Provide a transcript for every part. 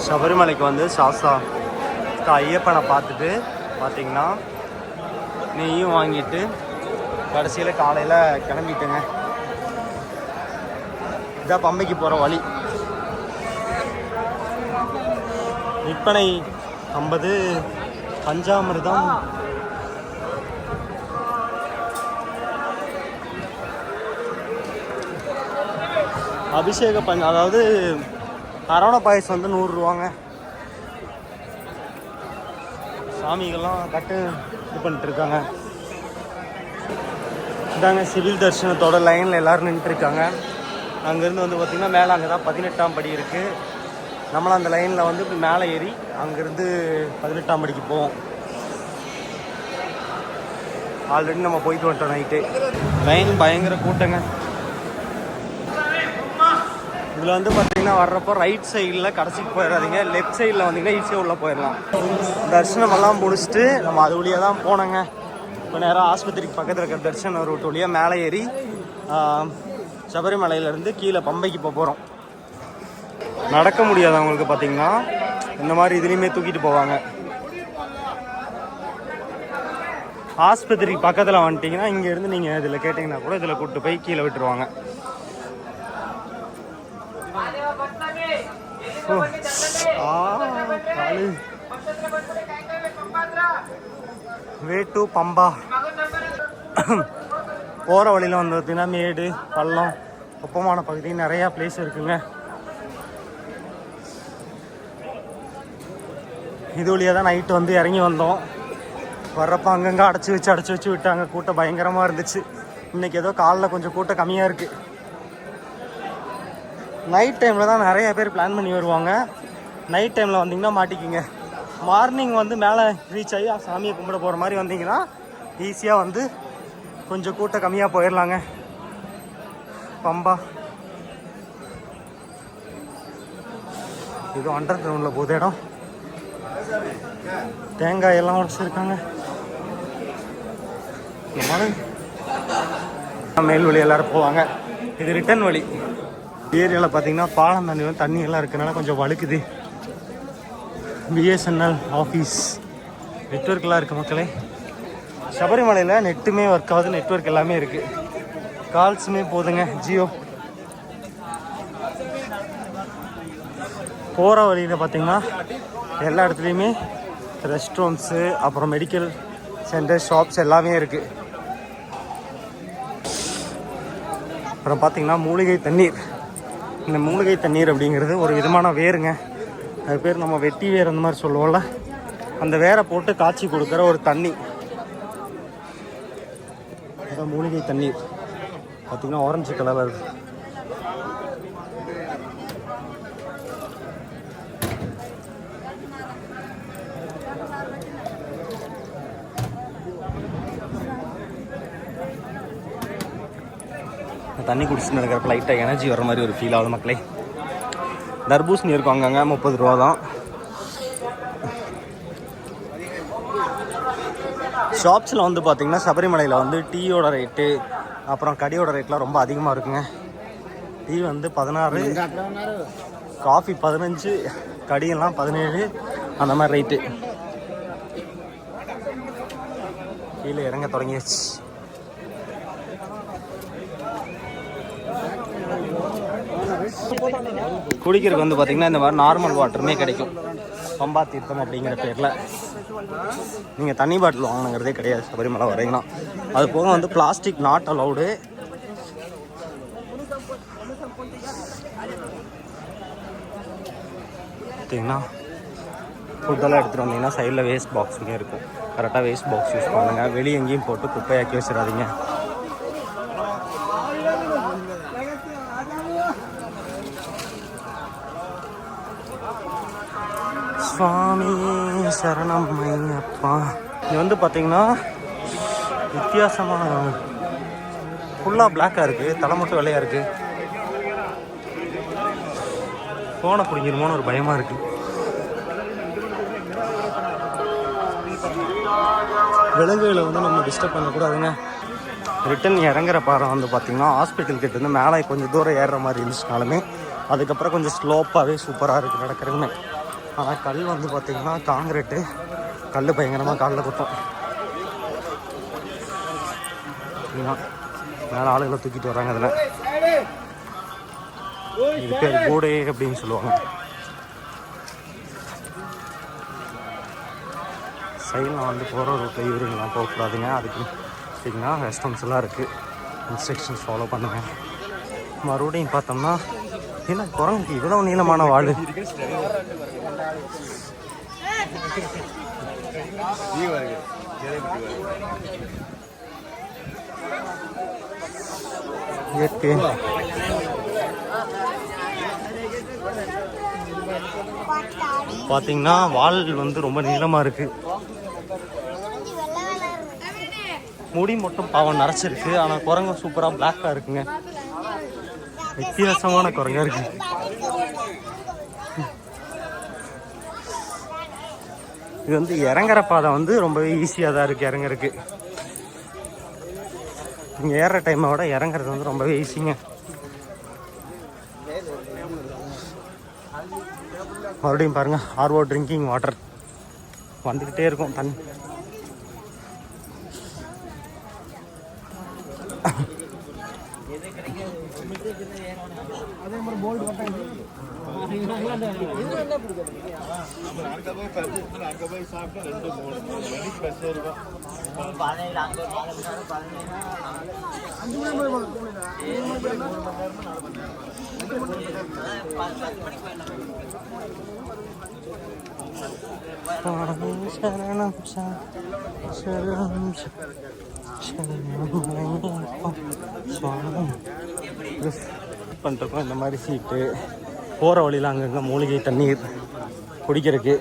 சபரிமலைக்கு வந்து சாஸ்தா ஐயப்பனை பார்த்துட்டு பார்த்தீங்கன்னா நெய்யும் வாங்கிட்டு கடைசியில் காலையில் கிளம்பிட்டுங்க. இதான் பம்பைக்கு போகிற வழி. விற்பனை 50 பஞ்சாமிர்தம் அபிஷேக அதாவது அரவணை பாயசம் வந்து 100 ரூபாங்க. சாமிகள்லாம் கட்டு இது பண்ணிட்டு இருக்காங்க. இதாங்க சிவில் தரிசனத்தோட லைனில் எல்லோரும் நின்றுருக்காங்க. அங்கேருந்து வந்து பார்த்திங்கன்னா மேலே அங்கே தான் 18ஆம் படி இருக்குது. நம்மளும் அந்த லைனில் வந்து இப்படி மேலே ஏறி அங்கேருந்து 18ஆம் படிக்கு போவோம். ஆல்ரெடி நம்ம போயிட்டு வந்துட்டோம். நைட்டு லைன் பயங்கர கூட்டங்க. இதில் வந்து பார்த்தீங்கன்னா வர்றப்போ ரைட் சைடில் கடைசிக்கு போயிடாதீங்க, லெஃப்ட் சைடில் வந்தீங்கன்னா ஈஸியாக உள்ளே போயிடலாம். தரிசனமெல்லாம் முடிச்சுட்டு நம்ம அது வழியாக தான் போனோங்க. இப்போ நேரம் ஆஸ்பத்திரிக்கு பக்கத்தில் இருக்கிற தரிசன ரூட் வழியாக மேலே ஏறி சபரிமலையிலேருந்து கீழே பம்பைக்கு போகிறோம். நடக்க முடியாதவங்களுக்கு பார்த்தீங்கன்னா இந்த மாதிரி இதுலேயுமே தூக்கிட்டு போவாங்க. ஆஸ்பத்திரிக்கு பக்கத்தில் வந்துட்டிங்கன்னா இங்கேருந்து நீங்கள் இதில் கேட்டிங்கன்னா கூட இதில் கூப்பிட்டு போய் கீழே விட்டுருவாங்க. Way to Pamba. போகிற வழியில் வந்து பார்த்தீங்கன்னா மேடு பள்ளம் ஒப்பமான பகுதி நிறையா பிளேஸ் இருக்குங்க. இது வழியாக தான் நைட்டு வந்து இறங்கி வந்தோம். வர்றப்போ அங்கங்கே அடைச்சி வச்சு விட்டாங்க. கூட்டம் பயங்கரமாக இருந்துச்சு. இன்றைக்கி ஏதோ காலில் கொஞ்சம் கூட்டம் கம்மியாக இருக்குது. நைட் டைமில் தான் நிறைய பேர் பிளான் பண்ணி வருவாங்க. நைட் டைமில் வந்தீங்கன்னா மாட்டிக்கிங்க. மார்னிங் வந்து மேலே ரீச் ஆகி சாமியை கும்பிட போகிற மாதிரி வந்தீங்கன்னா ஈஸியாக வந்து கொஞ்சம் கூட்டம் கம்மியாக போயிடலாங்க. பம்பா இது அண்டர் கிரவுண்டில் போகுது இடம். தேங்காய் எல்லாம் உடச்சிருக்காங்க. மேல் வழி எல்லோரும் போவாங்க. இது ரிட்டர்ன் வழி. ஏரியாவில் பார்த்தீங்கன்னா பாலம் தண்ணி எல்லாம் இருக்கனால கொஞ்சம் வழுக்குது. பிஎஸ்என்எல் ஆஃபீஸ் நெட்வொர்க்கெலாம் இருக்குது மக்களே. சபரிமலையில் நெட்டுமே ஒர்க் ஆகுது. நெட்வொர்க் எல்லாமே இருக்குது. கால்ஸுமே போதுங்க. ஜியோ. போகிற வழியில் பார்த்தீங்கன்னா எல்லா இடத்துலையுமே ரெஸ்ட் ரூம்ஸு அப்புறம் மெடிக்கல் சென்டர் ஷாப்ஸ் எல்லாமே இருக்குது. அப்புறம் பார்த்தீங்கன்னா மூலிகை தண்ணீர். இந்த மூலிகை தண்ணீர் அப்படிங்கிறது ஒரு விதமான வேருங்க. அது பேர் நம்ம வெட்டி வேர் அந்த மாதிரி சொல்லுவோம்ல. அந்த வேரை போட்டு காய்ச்சி கொடுக்குற ஒரு தண்ணி. அதான் மூலிகை தண்ணீர். பார்த்திங்கன்னா ஆரஞ்சு கலரில் இருக்குது. தண்ணி குடிச்சுட்டு இருக்கிறப்ப லைட்டாக எனர்ஜி வர மாதிரி ஒரு ஃபீல் ஆகுது மக்களே. தர்பூசணி இருக்கும் அங்கங்க 30 ரூபா தான். ஷாப்ஸில் வந்து பார்த்திங்கன்னா சபரிமலையில் வந்து டீயோட ரேட்டு அப்புறம் கடியோட ரேட்லாம் ரொம்ப அதிகமாக இருக்குங்க. டீ வந்து 16, காஃபி 15, கடியெல்லாம் 17 அந்த மாதிரி ரேட்டு. கீழே இறங்க தொடங்கியாச்சு. குடிக்கிறதுக்கு வந்து பார்த்திங்கன்னா இந்த மாதிரி நார்மல் வாட்டருமே கிடைக்கும். பம்பா தீர்த்தம் அப்படிங்கிற பேரில் நீங்கள் தண்ணி பாட்டில் வாங்கினங்கிறதே கிடையாது சபரிமலை வரைங்கன்னா. அது போக வந்து பிளாஸ்டிக் நாட் அலவுடு. பார்த்தீங்கன்னா ஃபுட்டெல்லாம் எடுத்துகிட்டு வந்தீங்கன்னா சைடில் வேஸ்ட் பாக்ஸுமே இருக்கும். கரெக்டாக வேஸ்ட் பாக்ஸ் யூஸ் பண்ணுங்கள். வெளியே எங்கேயும் போட்டு குப்பையாக்கி வச்சிடாதீங்க. சுவாமி சரணம் ஐயப்பா. இது வந்து பார்த்தீங்கன்னா வித்தியாசமாக ஃபுல்லாக பிளாக்காக இருக்குது. தலை மட்டும் வெள்ளையாக இருக்குது. ஃபோனை பிடிங்கிருமோன்னு ஒரு பயமாக இருக்குது. விலங்குகளை வந்து நம்ம டிஸ்டர்ப் பண்ணக்கூடாதுங்க. ரிட்டன் இறங்குற பாரம் வந்து பார்த்திங்கன்னா ஹாஸ்பிட்டல் கிட்ட இருந்து மேலே கொஞ்சம் தூரம் ஏறுற மாதிரி இருந்துச்சுனாலுமே அதுக்கப்புறம் கொஞ்சம் ஸ்லோப்பாகவே சூப்பராக இருக்குது நடக்கிறதுமே. ஆனால் கல் வந்து பார்த்திங்கன்னா காங்கிரீட்டு கல் பயங்கரமாக காலில் குத்தும். மேலே ஆளுகளை தூக்கிட்டு வராங்க. அதில் இது பேர் கூடை அப்படின்னு சொல்லுவாங்க. சைடில் வந்து போகிற ரூட்டில் யூரின்லாம் போகக்கூடாதுங்க. அதுக்கு பார்த்திங்கன்னா ரெஸ்டாரண்ட்ஸ் எல்லாம் இருக்குது. இன்ஸ்ட்ரக்ஷன்ஸ் ஃபாலோ பண்ணுங்கள். மறுபடியும் பார்த்தோம்னா என்ன குரங்குக்கு இவ்வளோ நீளமான வாழ். இயற்கை பார்த்தீங்கன்னா வால் வந்து ரொம்ப நீளமாக இருக்குது. முடி மட்டும் பாவம் நரைச்சிருக்கு. ஆனால் குரங்கு சூப்பராக பிளாக்காக இருக்குங்க. வித்தியாசமான குரங்கா இருக்கு. இது வந்து இறங்குற பாதை வந்து ரொம்பவே ஈஸியாக தான் இருக்குது இறங்குறதுக்கு. நீங்கள் ஏறுற டைமை விட இறங்குறது வந்து ரொம்பவே ஈஸிங்க. மறுபடியும் பாருங்கள் ஆர்ஓ ட்ரிங்கிங் வாட்டர் வந்துக்கிட்டே இருக்கும் தண்ணி. அதே மாதிரி போல்டு அங்கே போய் சாப்பிட்டா 2 மணிக்கு பஸ் இருக்கும். சரணம் சரணம் பண்ணிருக்கோம். இந்த மாதிரி சீட்டு போகிற வழியில் அங்கங்கே மூலிகை தண்ணீர் குடிக்கிறதுக்கு.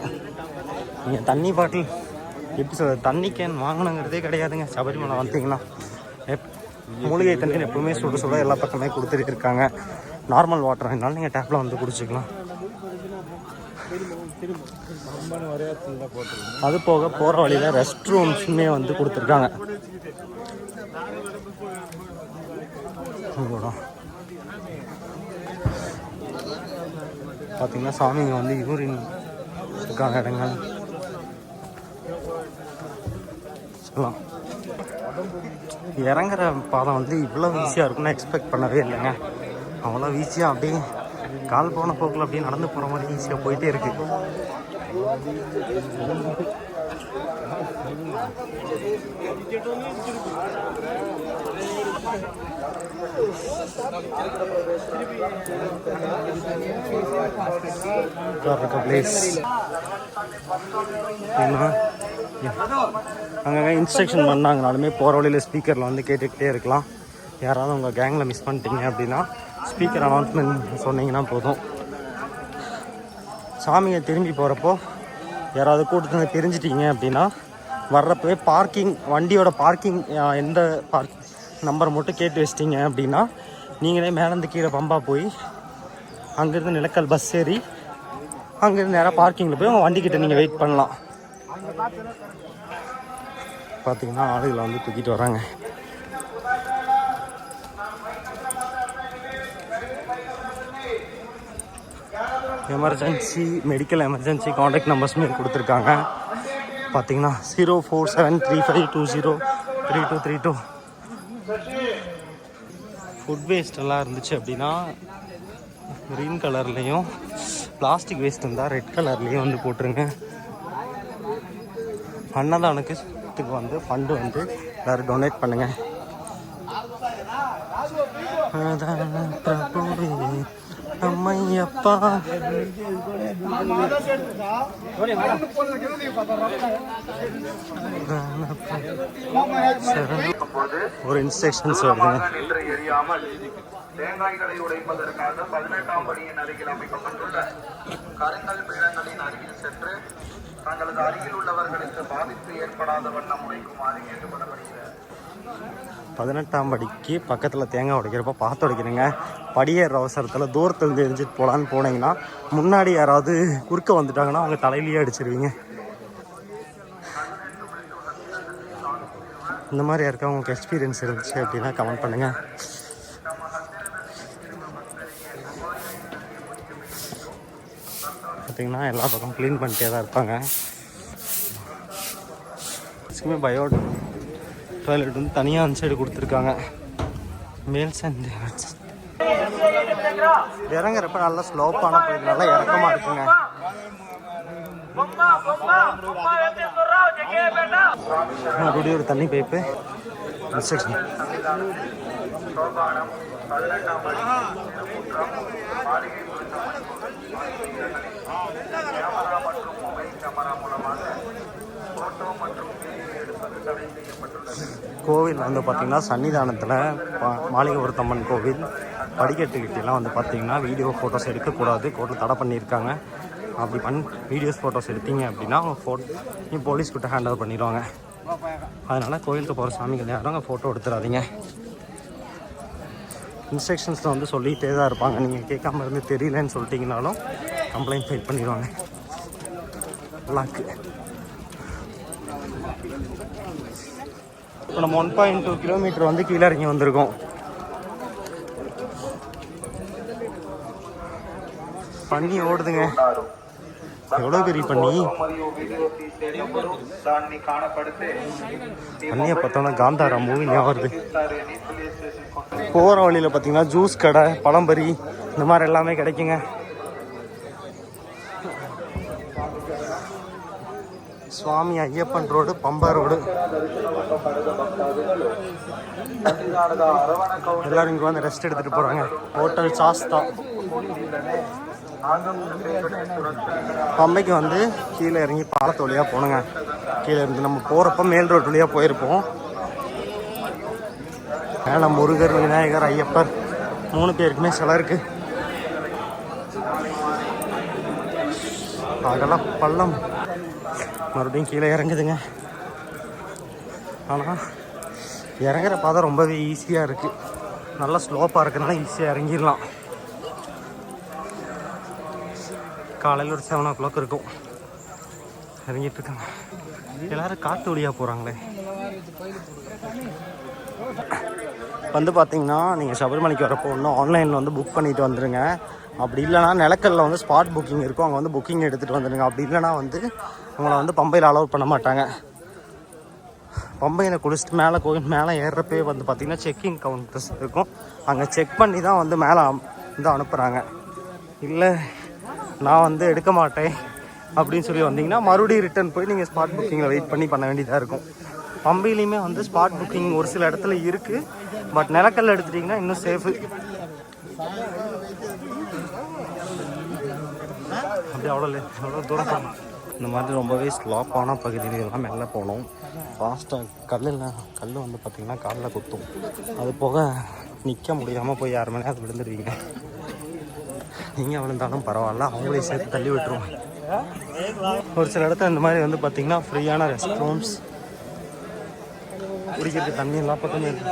நீங்கள் தண்ணி பாட்டில் எப்படி சொல்கிறது, தண்ணி கேன் வாங்கணுங்கிறதே கிடையாதுங்க. சபரிமலை வந்தீங்கன்னா மூலிகை தண்ணீர் எப்பவுமே சுட சுட எல்லா பக்கமே கொடுத்துட்டு இருக்காங்க. நார்மல் வாட்டர் இருந்தாலும் நீங்கள் டேப்பில் வந்து குடிச்சிக்கலாம். அது போக போகிற வழியில் ரெஸ்ட் ரூம்ஸுமே வந்து கொடுத்துருக்காங்க. பார்த்தீங்கன்னா சாமிங்க வந்து யூரின் இருக்காங்க இடங்கள் சொல்லலாம். இறங்குற பாதம் வந்து இவ்வளோ ஈஸியாக இருக்குன்னு எக்ஸ்பெக்ட் பண்ணவே இல்லைங்க. அவ்வளோ ஈஸியாக அப்படியே கால் போன போக்கில் அப்படியே நடந்து போகிற மாதிரி ஈஸியாக போயிட்டே இருக்கு. அங்கங்கே இன்ஸ்ட்ரக்ஷன் பண்ணாங்கனாலுமே போகிற வழியில் ஸ்பீக்கரில் வந்து கேட்டுக்கிட்டே இருக்கலாம். யாராவது உங்கள் கேங்கில் மிஸ் பண்ணிட்டீங்க அப்படின்னா ஸ்பீக்கர் அனௌன்ஸ்மெண்ட் சொன்னீங்கன்னா போதும். சாமியை திரும்பி போகிறப்போ யாராவது கூட்டத்தில் தெரிஞ்சிட்டிங்க அப்படின்னா வர்றப்பவே பார்க்கிங் வண்டியோட பார்க்கிங் எந்த பார்க்கிங் நம்பர் மட்டும் கேட்டு வச்சிட்டிங்க அப்படின்னா நீங்களே மேலேருந்து கீழே பம்பா போய் அங்கேருந்து நிலக்கல் பஸ் ஏறி அங்கேருந்து நேராக பார்க்கிங்கில் போய் உங்கள் வண்டிக்கிட்ட நீங்கள் வெயிட் பண்ணலாம். பார்த்தீங்கன்னா ஆளுகளை வந்து தூக்கிட்டு வராங்க. எமர்ஜென்சி மெடிக்கல் எமர்ஜென்சி காண்டாக்ட் நம்பர்ஸுமே கொடுத்துருக்காங்க. பார்த்தீங்கன்னா 047352032332. ஃபுட் வேஸ்ட் எல்லாம் இருந்துச்சு அப்படின்னா க்ரீன் கலர்லேயும், பிளாஸ்டிக் வேஸ்ட் இருந்தால் ரெட் கலர்லேயும் வந்து போட்டுருங்க. அன்னதானத்துக்கு வந்து ஃபண்டு வந்து எல்லோரும் டொனேட் பண்ணுங்கள். அம்மையப்பா ஒரு இன்ஸ்ட்ரக்ஷன்ஸ் வருதுங்க. தேங்காய்களை உடைப்பதற்காக 18ஆம் படியின் அருகில் அமைக்கப்பட்டுள்ள கருங்கல் பீடங்களின் அருகில் சென்று தங்களது அருகில் உள்ளவர்களுக்கு பாதிப்பு ஏற்படாத வண்ணம் உடைக்குமாறு கேட்டுக்கொள்ளப்படுகிறது. 18ஆம் படிக்கு பக்கத்தில் தேங்காய் உடைக்கிறப்ப பார்த்து உடைக்கிறேங்க. படியேற அவசரத்தில் தூரத்துலேருந்து எரிஞ்சிட்டு போகலான்னு போனீங்கன்னா முன்னாடி யாராவது குறுக்க வந்துட்டாங்கன்னா அவங்க தலையிலேயே அடிச்சிருவீங்க. இந்த மாதிரி யாருக்கா உங்களுக்கு எக்ஸ்பீரியன்ஸ் இருந்துச்சு அப்படின்னா கமெண்ட் பண்ணுங்கள். பார்த்திங்கன்னா எல்லா பக்கம் க்ளீன் பண்ணிட்டே தான் இருப்பாங்க. பயோ டாய்லெட் வந்து தனியாக அந்த சைடு கொடுத்துருக்காங்க. மேல்ஸ் அண்ட் இறங்குறப்ப நல்லா ஸ்லோப்பான போயிருக்கு, நல்லா இறக்கமாக இருக்குங்க. மறுபடியும் ஒரு தண்ணி பைப்பு இன்ஸ்ட்ரக்ஷன். கோவில் வந்து பார்த்திங்கன்னா சன்னிதானத்தில் மாளிகைபுரத்தம்மன் கோவில் படிக்கட்டுக்கிட்டலாம் வந்து பார்த்திங்கன்னா வீடியோ ஃபோட்டோஸ் எடுக்கக்கூடாது, கோர்ட்டில் தடை பண்ணியிருக்காங்க. அப்படி வீடியோஸ் ஃபோட்டோஸ் எடுத்தீங்க அப்படின்னா அவங்க போலீஸ்கிட்ட ஹேண்ட் ஓவர் பண்ணிடுவாங்க. அதனால் கோயிலுக்கு போகிற சாமிகள் யாரும் அங்கே ஃபோட்டோ எடுத்துடாதீங்க. இன்ஸ்ட்ரக்ஷன்ஸில் வந்து சொல்லிகிட்டே தான் இருப்பாங்க. நீங்கள் கேட்காம இருந்து தெரியலன்னு சொல்லிட்டீங்கனாலும் கம்ப்ளைண்ட் ஃபைல் பண்ணிடுவாங்க. லாக்கு. இப்போ நம்ம 1.2 கிலோமீட்டர் வந்து கீழே இறங்கி வந்திருக்கோம். பண்ணி ஓடுதுங்க, எவ்வளோ பெரிய பண்ணி. பண்ணியை பார்த்தோம்னா காந்தாரா மூவி ஞாபகம் வருது. போகிற வழியில் பார்த்தீங்கன்னா ஜூஸ் கடை, பழம்பரி இந்த மாதிரி எல்லாமே கிடைக்குங்க. சுவாமி ஐயப்பன் ரோடு, பம்பா ரோடு. எல்லாரும் இங்கே வந்து ரெஸ்ட் எடுத்துகிட்டு போகிறாங்க. ஹோட்டல் சாஸ்தா. பம்பைக்கு வந்து கீழே இறங்கி பாலத்து வழியாக போகணுங்க. கீழே இருந்து நம்ம போகிறப்ப மேல் ரோடு வழியாக போயிருப்போம். மேலே முருகர், விநாயகர், ஐயப்பர் 3 பேருக்குமே சிலை இருக்கு. அதெல்லாம் பள்ளம். மறுபடியும் கீழே இறங்குதுங்க. ஆனால் இறங்குற பாதை ரொம்பவே ஈஸியாக இருக்குது. நல்லா ஸ்லோப்பாக இருக்கிறதுனால ஈஸியாக இறங்கிடலாம். காலையில் ஒரு 7 o'clock இருக்கும். இறங்கிட்டு இருக்காங்க எல்லோரும். காட்டு வழியாக போகிறாங்களே. வந்து பார்த்தீங்கன்னா நீங்கள் சபரிமலைக்கு வரப்போ ஒன்றும் ஆன்லைனில் வந்து புக் பண்ணிவிட்டு வந்துடுங்க. அப்படி இல்லைனா நிலக்கல்ல வந்து ஸ்பாட் புக்கிங் இருக்கும், அங்கே வந்து புக்கிங் எடுத்துகிட்டு வந்துடுங்க. அப்படி இல்லைனா வந்து உங்களை வந்து பம்பையில் அலோவ் பண்ண மாட்டாங்க. பம்பையில் குளிச்சுட்டு மேலே கோயில் மேலே ஏறுறப்பே வந்து பார்த்திங்கன்னா செக்கிங் கவுண்டர்ஸ் இருக்கும், அங்கே செக் பண்ணி தான் வந்து மேலே வந்து அனுப்புகிறாங்க. இல்லை நான் வந்து எடுக்க மாட்டேன் அப்படின்னு சொல்லி வந்தீங்கன்னா மறுபடியும் ரிட்டர்ன் போய் நீங்கள் ஸ்பாட் புக்கிங்கில் வெயிட் பண்ண வேண்டியதாக இருக்கும். பம்பையிலையுமே வந்து ஸ்பாட் புக்கிங் ஒரு சில இடத்துல இருக்குது, பட் நிலக்கல்ல எடுத்துட்டிங்கன்னா இன்னும் சேஃபு. அப்படி அவ்வளோ தூரம் போகணும். இந்த மாதிரி ரொம்பவே ஸ்லாப்பான பகுதிகளெல்லாம் மெல்ல போகணும். ஃபாஸ்ட்டாக கல் வந்து பார்த்திங்கன்னா காலில் குத்தும். அது போக நிற்க முடியாமல் போய் 6 மணி நேரம் விழுந்துடுவீங்க. நீங்கள் விழுந்தாலும் பரவாயில்ல, அவங்களே சேர்த்து தள்ளி விட்டுருவோம். ஒரு சில இடத்துல இந்த மாதிரி வந்து பார்த்திங்கன்னா ஃப்ரீயான ரெஸ்ட் ரூம்ஸ், குடிக்கிறதுக்கு தண்ணி எல்லா பக்கமே இருக்கு.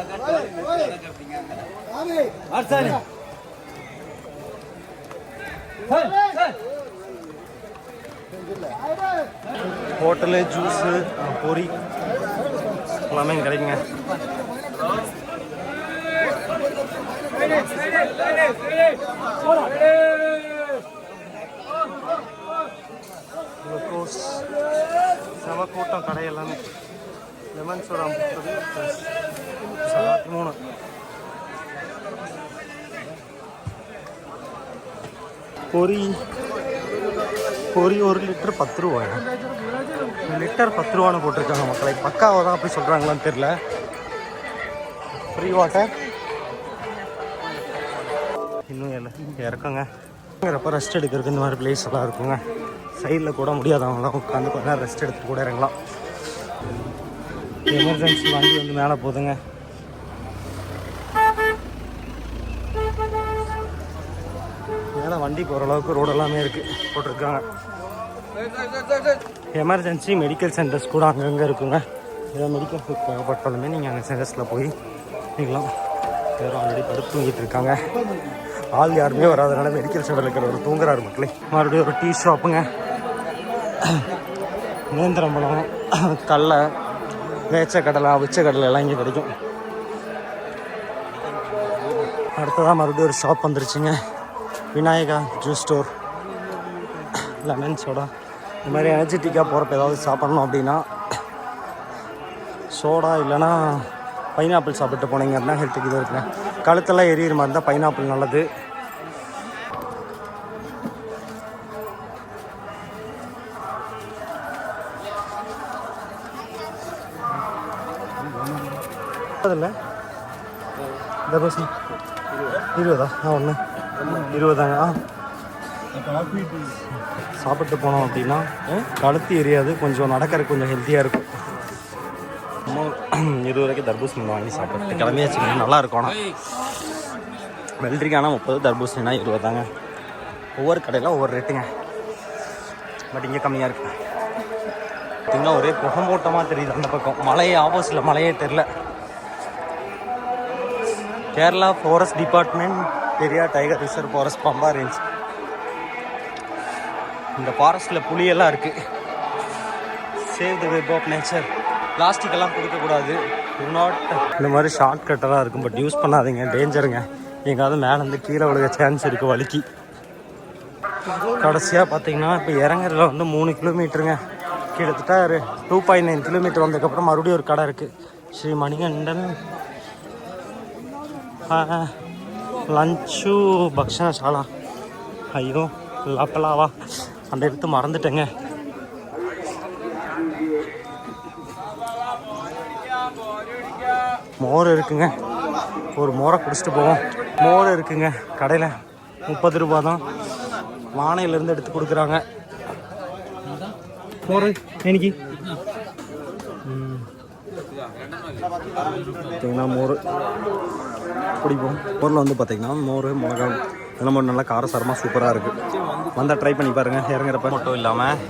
ஹோட்டலு, ஜூஸு, பொரி எல்லாமே கிடைக்குங்க. செம கூட்டம். கடையெல்லாமே லெமன் சோடா 33. பொரி 1 லிட்டர் 10 ரூபாயா? லிட்டர் 10 ரூபான்னு போட்டிருக்காங்க. மக்களை பக்காவாக தான் அப்படி சொல்கிறாங்களான்னு தெரில. ஃப்ரீ வாட்டர் இன்னும் இறக்குங்க. இறப்ப ரெஸ்ட் எடுக்கிறதுக்கு இந்த மாதிரி பிளேஸ் எல்லாம் இருக்குங்க. சைடில் கூட முடியாதவங்களாம் உட்காந்து கொஞ்ச நேரம் ரெஸ்ட் எடுத்துகிட்டு கூட இறங்கலாம். எமர்ஜென்சி வண்டி வந்து மேலே போகுதுங்க. மேலே வண்டி போகிற அளவுக்கு ரோடு எல்லாமே இருக்குது, போட்டிருக்காங்க. எமர்ஜென்சி மெடிக்கல் சென்டர்ஸ் கூட அங்கங்கே இருக்குங்க. ஏதாவது மெடிக்கல் ஃபுட் தேவைப்பட்டாலுமே நீங்கள் அங்கே சென்டர்ஸில் போய் நீங்களாம். யாரும் ஆல்ரெடி படுத்து தூங்கிட்டு இருக்காங்க. ஆள் யாருமே வராதனால மெடிக்கல் சென்டரில் இருக்கிற ஒரு தூங்குறாரு மக்களே. மறுபடியும் ஒரு டீ ஷாப்புங்க. நேந்திரம்பழம், கடலை, வேச்சக்கடலை, அவிச்சக்கடலை எல்லாம் இங்கே கிடைக்கும். அடுத்ததான் மறுபடியும் ஒரு ஷாப் வந்துருச்சுங்க. Vinayaka juice store. Lemon soda இந்த மாதிரி எனர்ஜெட்டிக்காக போகிறப்ப ஏதாவது சாப்பிட்ணும் அப்படின்னா சோடா இல்லைன்னா பைனாப்பிள் சாப்பிட்டு போனீங்க அப்படின்னா ஹெல்த்துக்கு இது இருக்குங்க. கழுத்தெல்லாம் எரியிற மாதிரி இருந்தால் பைனாப்பிள் நல்லது. அதில் தர்பூசணி 20 ஒன்று 20 சாப்பிட்டு போனோம் அப்படின்னா கழுத்து எரியாது, கொஞ்சம் நடக்கிறதுக்கு கொஞ்சம் ஹெல்த்தியாக இருக்கும். 20 தர்பூசணி வாங்கி சாப்பிட்டு கிளம்பியாச்சு. நல்லா இருக்கும். ஆனால் வெள்ளரிக்கானா 30, தர்பூசணினா 20 ஒவ்வொரு கடையில் ஒவ்வொரு ரேட்டுங்க. பட் இங்கே கம்மியாக இருக்கு. பார்த்திங்கன்னா ஒரே புகமூட்டமாக தெரியுது அந்த பக்கம். மலையே ஆப்போசிட்டில் மலையே தெரில. Kerala forest department, Periyar tiger reserve forest, Pamba range. இந்த ஃபாரஸ்ட்டில் புலியெல்லாம் இருக்குது. Save the web of nature. பிளாஸ்டிக்கெல்லாம் கொடுக்கக்கூடாது. இந்த மாதிரி ஷார்ட் கட்டெல்லாம் இருக்கும், பட் யூஸ் பண்ணாதீங்க, டேஞ்சருங்க. எங்காவது மேலேருந்து கீழே விழுக சான்ஸ் இருக்குது வலிக்கு. கடைசியாக பார்த்தீங்கன்னா இப்போ இறங்குறதுல வந்து 3 கிலோமீட்டருங்க. கிட்டத்தட்ட ஒரு 2.9 கிலோமீட்டர் வந்ததுக்கப்புறம் மறுபடியும் ஒரு கடை இருக்குது. ஸ்ரீ மணிகண்டன் லஞ்சு பக்ஷணசாலா. ஐயோ லப்பலாவா அந்த இடத்து மறந்துட்டேங்க. மோர் இருக்குங்க, ஒரு மோரை குடிச்சிட்டு போவோம். மோர் இருக்குங்க கடையில், 30 ரூபா தான். வானையிலேருந்து எடுத்து கொடுக்குறாங்க மோர். இன்னைக்கு பார்த்தீங்கன்னா மோர் பிடிப்போம். மோரில் வந்து பார்த்திங்கன்னா மோர், மிளகா இதெல்லாம் மோர் நல்லா காரசாரமாக சூப்பராக இருக்குது. வந்தால் ட்ரை பண்ணி பாருங்கள். இறங்குறப்ப மட்டும் இல்லாமல்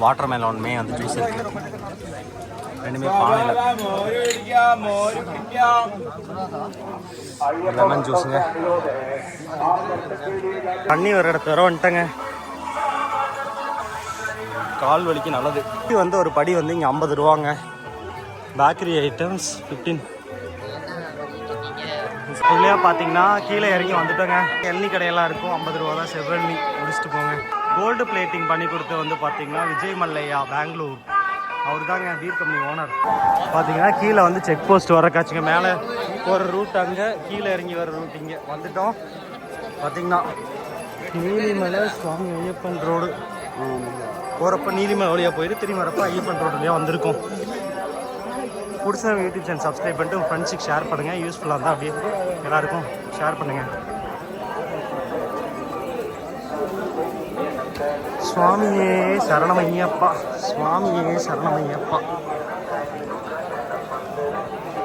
வாட்டர் மெலோனுமே வந்து ஜூஸ் இருக்குது. ரெண்டுமே பானையில் லெமன் ஜூஸுங்க. தண்ணி ஒரு இடத்துல வர வந்துட்டேங்க. கால் வலிக்கு நல்லது. இது வந்து ஒரு படி வந்து இங்கே 50 ரூபாங்க. Bakery items 15. இதுலையா பார்த்தீங்கன்னா கீழே இறங்கி வந்துட்டோங்க. எண்ணெய் கடையெல்லாம் இருக்கும், 50 ரூபா தான். செவ்வெண்ணி முடிச்சுட்டு போங்க. கோல்டு பிளேட்டிங் பண்ணி கொடுத்து வந்து பார்த்தீங்கன்னா விஜய் மல்லையா, பெங்களூர். அவர் தாங்க பீர் கம்பெனி ஓனர். பார்த்தீங்கன்னா கீழே வந்து செக் போஸ்ட் வர காட்சிங்க. மேலே போகிற ரூட் அங்கே, கீழே இறங்கி வர ரூட் இங்கே வந்துட்டோம். பார்த்தீங்கன்னா நீலிமலை சுவாமி ஐயப்பன் ரோடு. போகிறப்ப நீலிமலை வழியாக போயிட்டு திரும்பி வரப்போ ஐயப்பன் ரோடு வழியாக வந்திருக்கோம். பிடிச்ச யூடியூப் சேனல் சப்ஸ்கிரைப் பண்ணிட்டு உங்கள் ஃப்ரெண்ட்ஸுக்கு ஷேர் பண்ணுங்கள். யூஸ்ஃபுல்லாக இருந்தால் அப்படியே எல்லாருக்கும் ஷேர் பண்ணுங்கள். சுவாமியே சரணமையப்பா, சுவாமியே சரணமையப்பா.